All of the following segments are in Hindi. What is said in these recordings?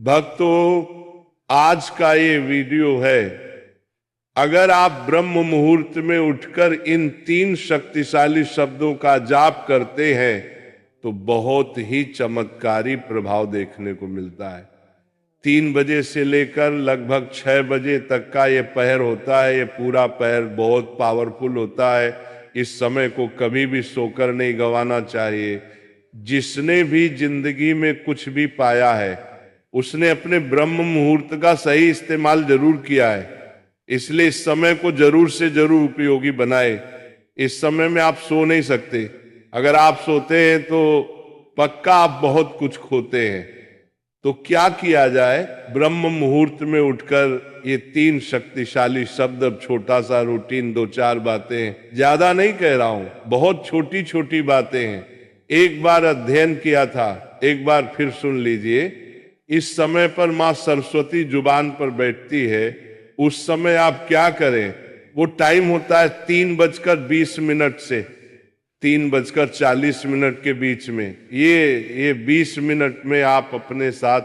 भक्तों, आज का ये वीडियो है। अगर आप ब्रह्म मुहूर्त में उठकर इन 3 शक्तिशाली शब्दों का जाप करते हैं तो बहुत ही चमत्कारी प्रभाव देखने को मिलता है। 3 बजे से लेकर लगभग 6 बजे तक का ये पहर होता है। ये पूरा पहर बहुत पावरफुल होता है। इस समय को कभी भी सोकर नहीं गंवाना चाहिए। जिसने भी जिंदगी में कुछ भी पाया है उसने अपने ब्रह्म मुहूर्त का सही इस्तेमाल जरूर किया है। इसलिए इस समय को जरूर से जरूर उपयोगी बनाए। इस समय में आप सो नहीं सकते। अगर आप सोते हैं तो पक्का आप बहुत कुछ खोते हैं। तो क्या किया जाए? ब्रह्म मुहूर्त में उठकर ये 3 शक्तिशाली शब्द, अब छोटा सा रूटीन, 2-4 बातें, ज्यादा नहीं कह रहा हूं, बहुत छोटी छोटी बातें हैं। एक बार अध्ययन किया था, एक बार फिर सुन लीजिए। इस समय पर मां सरस्वती जुबान पर बैठती है। उस समय आप क्या करें? वो टाइम होता है 3:20 से 3:40 के बीच में। ये 20 मिनट में आप अपने साथ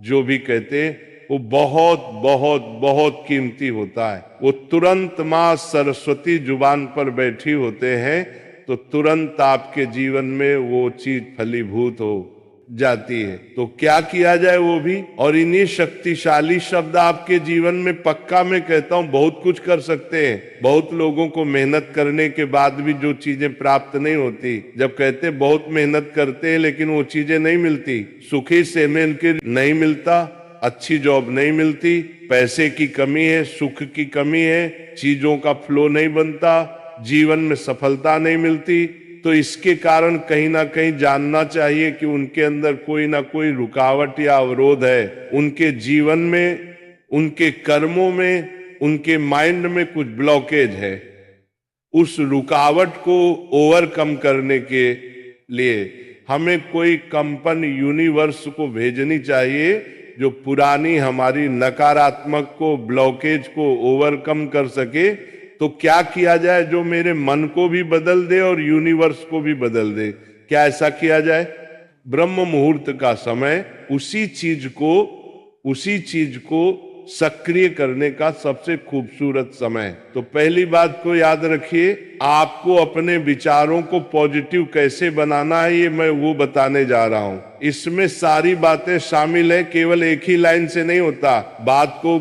जो भी कहते हैं वो बहुत बहुत बहुत कीमती होता है। वो तुरंत मां सरस्वती जुबान पर बैठी होते हैं तो तुरंत आपके जीवन में वो चीज फलीभूत हो जाती है। तो क्या किया जाए वो भी, और इन्हीं शक्तिशाली शब्द आपके जीवन में, पक्का मैं कहता हूं, बहुत कुछ कर सकते हैं। बहुत लोगों को मेहनत करने के बाद भी जो चीजें प्राप्त नहीं होती, जब कहते बहुत मेहनत करते हैं लेकिन वो चीजें नहीं मिलती, सुखी सेमेन के नहीं मिलता, अच्छी जॉब नहीं मिलती, पैसे की कमी है, सुख की कमी है, चीजों का फ्लो नहीं बनता, जीवन में सफलता नहीं मिलती, तो इसके कारण कहीं ना कहीं जानना चाहिए कि उनके अंदर कोई ना कोई रुकावट या अवरोध है। उनके जीवन में, उनके कर्मों में, उनके माइंड में कुछ ब्लॉकेज है। उस रुकावट को ओवरकम करने के लिए हमें कोई कंपन यूनिवर्स को भेजनी चाहिए जो पुरानी हमारी नकारात्मक को, ब्लॉकेज को ओवरकम कर सके। तो क्या किया जाए जो मेरे मन को भी बदल दे और यूनिवर्स को भी बदल दे? क्या ऐसा किया जाए? ब्रह्म मुहूर्त का समय उसी चीज को सक्रिय करने का सबसे खूबसूरत समय। तो पहली बात को याद रखिए, आपको अपने विचारों को पॉजिटिव कैसे बनाना है ये मैं वो बताने जा रहा हूं। इसमें सारी बातें शामिल है, केवल एक ही लाइन से नहीं होता। बात को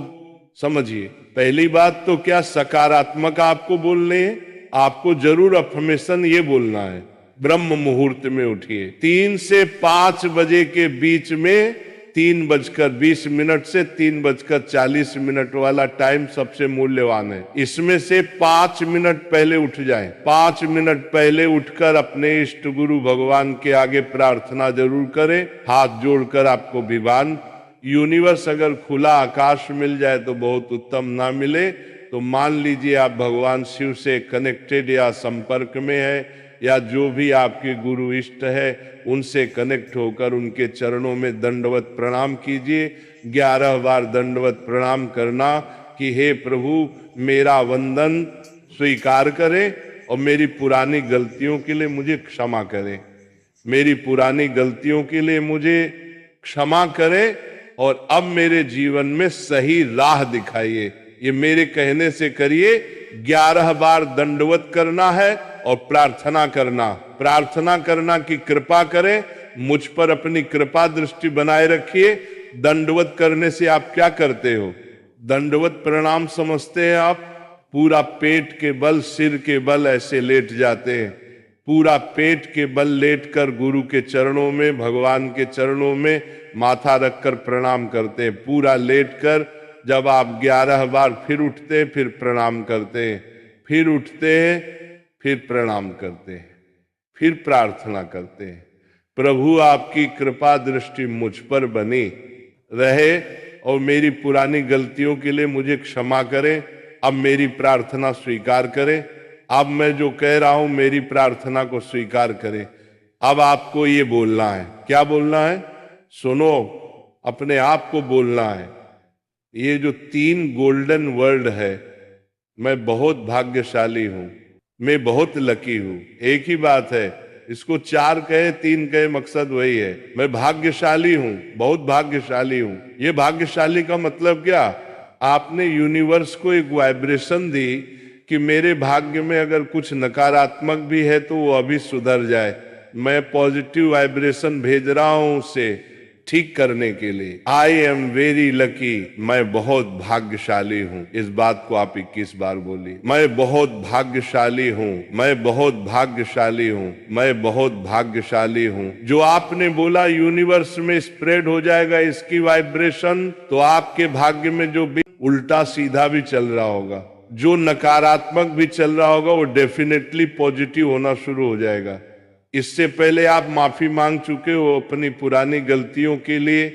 समझिए। पहली बात तो क्या सकारात्मक आपको बोलने हैं। आपको जरूर अफर्मेशन ये बोलना है, ब्रह्म मुहूर्त में उठिए। 3 से 5 बजे के बीच में, 3:20 से 3:40 वाला टाइम सबसे मूल्यवान है। इसमें से 5 मिनट पहले उठ जाएं। 5 मिनट पहले उठकर अपने इष्ट गुरु भगवान के आगे प्रार्थना जरूर करें। हाथ जोड़कर आपको विवान यूनिवर्स, अगर खुला आकाश मिल जाए तो बहुत उत्तम, ना मिले तो मान लीजिए आप भगवान शिव से कनेक्टेड या संपर्क में है, या जो भी आपके गुरु इष्ट है उनसे कनेक्ट होकर उनके चरणों में दंडवत प्रणाम कीजिए। 11 बार दंडवत प्रणाम करना कि हे प्रभु, मेरा वंदन स्वीकार करें और मेरी पुरानी गलतियों के लिए मुझे क्षमा करें। मेरी पुरानी गलतियों के लिए मुझे क्षमा करें और अब मेरे जीवन में सही राह दिखाइए। ये मेरे कहने से करिए। 11 बार दंडवत करना है और प्रार्थना करना कि कृपा करें, मुझ पर अपनी कृपा दृष्टि बनाए रखिए। दंडवत करने से आप क्या करते हो? दंडवत प्रणाम समझते हैं आप? पूरा पेट के बल, सिर के बल ऐसे लेट जाते हैं। पूरा पेट के बल लेटकर गुरु के चरणों में, भगवान के चरणों में माथा रखकर प्रणाम करते हैं। पूरा लेटकर जब आप 11 बार फिर उठते हैं, फिर प्रणाम करते हैं, फिर उठते हैं, फिर प्रणाम करते हैं, फिर प्रार्थना करते हैं, प्रभु आपकी कृपा दृष्टि मुझ पर बनी रहे और मेरी पुरानी गलतियों के लिए मुझे क्षमा करें। अब मेरी प्रार्थना स्वीकार करें। अब मैं जो कह रहा हूं मेरी प्रार्थना को स्वीकार करें। अब आपको ये बोलना है। क्या बोलना है? सुनो, अपने आप को बोलना है। ये जो 3 गोल्डन वर्ड है, मैं बहुत भाग्यशाली हूं, मैं बहुत लकी हूं। एक ही बात है, इसको 4 कहे 3 कहे, मकसद वही है। मैं भाग्यशाली हूं, बहुत भाग्यशाली हूं। ये भाग्यशाली का मतलब क्या? आपने यूनिवर्स को एक वाइब्रेशन दी कि मेरे भाग्य में अगर कुछ नकारात्मक भी है तो वो अभी सुधर जाए। मैं पॉजिटिव वाइब्रेशन भेज रहा हूं उसे ठीक करने के लिए। आई एम वेरी लकी, मैं बहुत भाग्यशाली हूं। इस बात को आप 21 बार बोलिए। मैं बहुत भाग्यशाली हूं, मैं बहुत भाग्यशाली हूं, मैं बहुत भाग्यशाली हूं। जो आपने बोला यूनिवर्स में स्प्रेड हो जाएगा इसकी वाइब्रेशन, तो आपके भाग्य में जो भी उल्टा सीधा भी चल रहा होगा, जो नकारात्मक भी चल रहा होगा, वो डेफिनेटली पॉजिटिव होना शुरू हो जाएगा। इससे पहले आप माफी मांग चुके हो अपनी पुरानी गलतियों के लिए,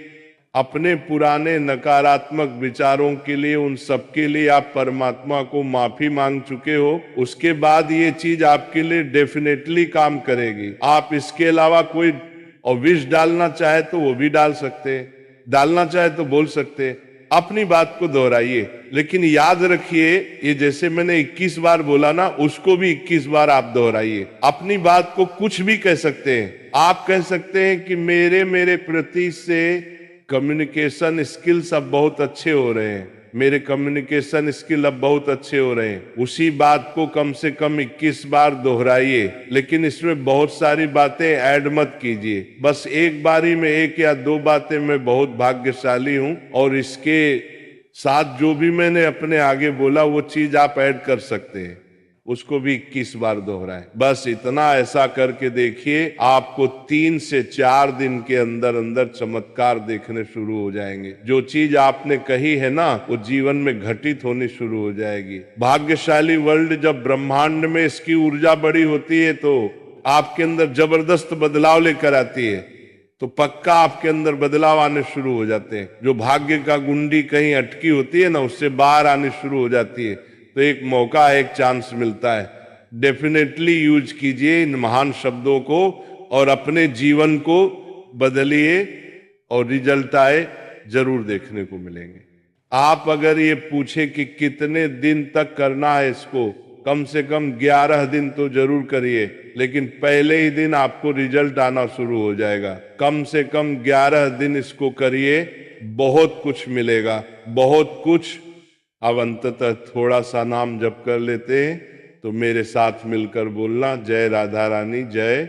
अपने पुराने नकारात्मक विचारों के लिए, उन सब के लिए आप परमात्मा को माफी मांग चुके हो। उसके बाद ये चीज आपके लिए डेफिनेटली काम करेगी। आप इसके अलावा कोई और विश डालना चाहे तो वो भी डाल सकते हैं, डालना चाहे तो बोल सकते हैं। अपनी बात को दोहराइए, लेकिन याद रखिए ये जैसे मैंने 21 बार बोला ना, उसको भी 21 बार आप दोहराइए। अपनी बात को कुछ भी कह सकते हैं। आप कह सकते हैं कि मेरे प्रति से कम्युनिकेशन स्किल्स अब बहुत अच्छे हो रहे हैं, मेरे कम्युनिकेशन स्किल अब बहुत अच्छे हो रहे हैं। उसी बात को कम से कम 21 बार दोहराइए, लेकिन इसमें बहुत सारी बातें ऐड मत कीजिए। बस एक बारी में 1 या 2 बातें मैं बहुत भाग्यशाली हूं, और इसके साथ जो भी मैंने अपने आगे बोला वो चीज आप ऐड कर सकते हैं, उसको भी 21 बार दोहराएं। बस इतना ऐसा करके देखिए, आपको 3 से 4 दिन के अंदर अंदर चमत्कार देखने शुरू हो जाएंगे। जो चीज आपने कही है ना, वो जीवन में घटित होनी शुरू हो जाएगी। भाग्यशाली वर्ल्ड, जब ब्रह्मांड में इसकी ऊर्जा बड़ी होती है तो आपके अंदर जबरदस्त बदलाव लेकर आती है, तो पक्का आपके अंदर बदलाव आने शुरू हो जाते हैं। जो भाग्य का गुंडी कहीं अटकी होती है ना, उससे बाहर आने शुरू हो जाती है। तो एक मौका, एक चांस मिलता है। डेफिनेटली यूज कीजिए इन महान शब्दों को और अपने जीवन को बदलिए, और रिजल्ट आए जरूर देखने को मिलेंगे। आप अगर ये पूछे कि कितने दिन तक करना है इसको, कम से कम 11 दिन तो जरूर करिए, लेकिन पहले ही दिन आपको रिजल्ट आना शुरू हो जाएगा। कम से कम 11 दिन इसको करिए, बहुत कुछ मिलेगा, बहुत कुछ। अब अंततः थोड़ा सा नाम जप कर लेते हैं, तो मेरे साथ मिलकर बोलना, जय राधा रानी, जय